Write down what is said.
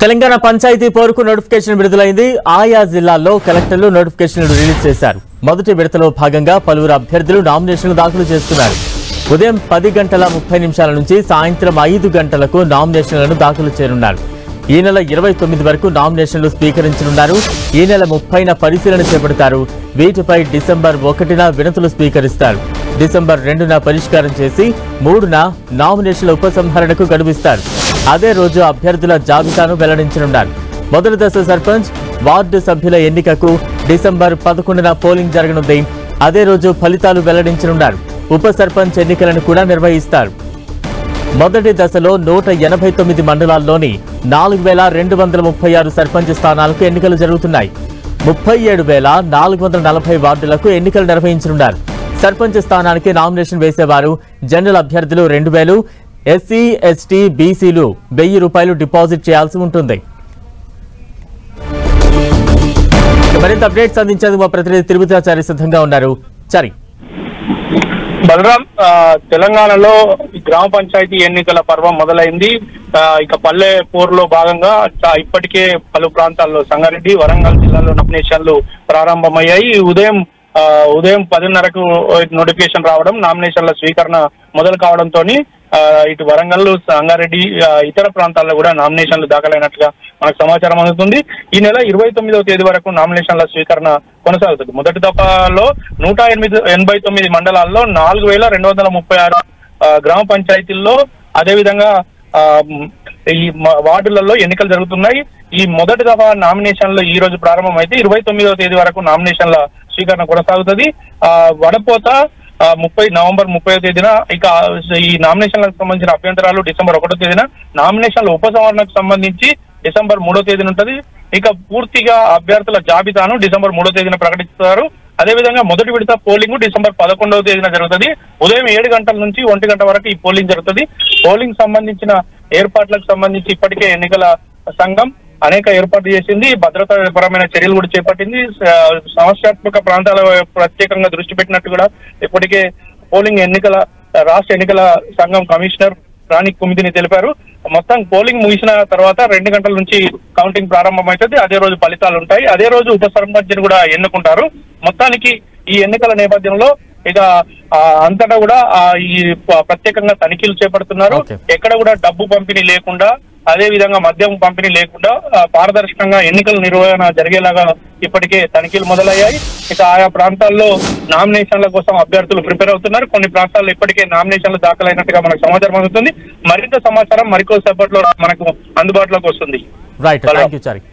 తెలంగాణ పంచాయతీ పోరుకు నోటిఫికేషన్ విడుదలైంది. ఆయా జిల్లాల్లో కలెక్టర్లు నోటిఫికేషన్లు రిలీజ్ చేశారు. మొదటి విడతలో భాగంగా పలువురు అభ్యర్థులు నామినేషన్లు దాఖలు చేస్తున్నారు. ఉదయం 10:30 నుంచి సాయంత్రం 5 గంటలకు నామినేషన్లను దాఖలు చేయనున్నారు. ఈ నెల 29 వరకు నామినేషన్లు స్వీకరించనున్నారు. ఈ నెల 30న పరిశీలన చేపడతారు. వీటిపై డిసెంబర్ 1న వినతులు స్వీకరిస్తారు. డిసెంబర్ 2న పరిష్కారం చేసి 3న నామినేషన్ల ఉపసంహరణకు గడువిస్తారు. అదే రోజు అభ్యర్థుల జాబితాను వెల్లడించనున్నారు. మొదటి దశ సర్పంచ్, వార్డు సభ్యుల ఎన్నికకు డిసెంబర్ 11న పోలింగ్ జరగనుంది. అదే రోజు ఫలితాలు వెల్లడించనున్నారు. ఉప సర్పంచ్ ఎన్నికలను కూడా నిర్వహిస్తారు. మొదటి దశలో 189 మండలాల్లోని 4236 సర్పంచ్ స్థానాలకు ఎన్నికలు జరుగుతున్నాయి. 37,440 వార్డులకు ఎన్నికలు నిర్వహించనున్నారు. సర్పంచ్ స్థానానికి నామినేషన్ వేసేవారు జనరల్ అభ్యర్థులు 2,000, ఎస్సీ, ఎస్టీ, బీసీలు 1,000 రూపాయలు డిపాజిట్ చేయాల్సి ఉంటుంది. మరింత అప్డేట్స్ అందించేందుకు మా ప్రతినిధి తిరుపతి సిద్ధంగా ఉన్నారు. చరి బలరాం, తెలంగాణలో గ్రామ పంచాయతీ ఎన్నికల పర్వం మొదలైంది. ఇక పల్లె పోరులో భాగంగా ఇప్పటికే పలు ప్రాంతాల్లో సంగారెడ్డి, వరంగల్ జిల్లాలో నామినేషన్లు ప్రారంభమయ్యాయి. ఉదయం 10:30కు నోటిఫికేషన్ రావడం, నామినేషన్ల స్వీకరణ మొదలు కావడంతో ఇటు వరంగల్, సంగారెడ్డి, ఇతర ప్రాంతాల్లో కూడా నామినేషన్లు దాఖలైనట్లుగా మనకు సమాచారం అందుతుంది. ఈ నెల 29వ తేదీ వరకు నామినేషన్ల స్వీకరణ కొనసాగుతుంది. మొదటి దఫాలో 189 మండలాల్లో 4,236 గ్రామ పంచాయతీల్లో, అదేవిధంగా ఈ వార్డులలో ఎన్నికలు జరుగుతున్నాయి. ఈ మొదటి దఫా నామినేషన్లు ఈ రోజు ప్రారంభమైతే 29వ తేదీ వరకు నామినేషన్ల స్వీకరణ కొనసాగుతుంది. వడపోత నవంబర్ 30వ తేదీన, ఇక ఈ నామినేషన్లకు సంబంధించిన అభ్యంతరాలు డిసెంబర్ 1వ తేదీన, నామినేషన్ల ఉపసంహరణకు సంబంధించి డిసెంబర్ 3వ తేదీన ఉంటుంది. ఇక పూర్తిగా అభ్యర్థుల జాబితాను డిసెంబర్ 3వ తేదీన ప్రకటిస్తారు. అదేవిధంగా మొదటి విడత పోలింగ్ డిసెంబర్ 11వ తేదీన జరుగుతుంది. ఉదయం 7 గంటల నుంచి 1 గంట వరకు ఈ పోలింగ్ జరుగుతుంది. పోలింగ్ సంబంధించిన ఏర్పాట్లకు సంబంధించి ఇప్పటికే ఎన్నికల సంఘం అనేక ఏర్పాట్లు చేసింది. భద్రతాపరమైన చర్యలు కూడా చేపట్టింది. సమస్యాత్మక ప్రాంతాల ప్రత్యేకంగా దృష్టి పెట్టినట్టు కూడా ఇప్పటికే రాష్ట్ర ఎన్నికల సంఘం కమిషనర్ రాణి కుమిదిని తెలిపారు. మొత్తం పోలింగ్ ముగిసిన తర్వాత 2 గంటల నుంచి కౌంటింగ్ ప్రారంభమవుతుంది. అదే రోజు ఫలితాలు ఉంటాయి. అదే రోజు ఉప సర్పంచ్ని కూడా ఎన్నుకుంటారు. మొత్తానికి ఈ ఎన్నికల నేపథ్యంలో ఇక అంతటా కూడా ఈ ప్రత్యేకంగా తనిఖీలు చేపడుతున్నారు. ఎక్కడ కూడా డబ్బు పంపిణీ లేకుండా, అదే విధంగా మద్యం పంపిణీ లేకుండా పారదర్శకంగా ఎన్నికల నిర్వహణ జరిగేలాగా ఇప్పటికే తనిఖీలు మొదలయ్యాయి. ఇక ఆయా ప్రాంతాల్లో నామినేషన్ల కోసం అభ్యర్థులు ప్రిపేర్ అవుతున్నారు. కొన్ని ప్రాంతాల్లో ఇప్పటికే నామినేషన్లు దాఖలైనట్టుగా మనకు సమాచారం అందుతుంది. మరింత సమాచారం మరికొద్దిసేపట్లో మనకు అందుబాటులోకి వస్తుంది. రైట్, థాంక్యూ చారి.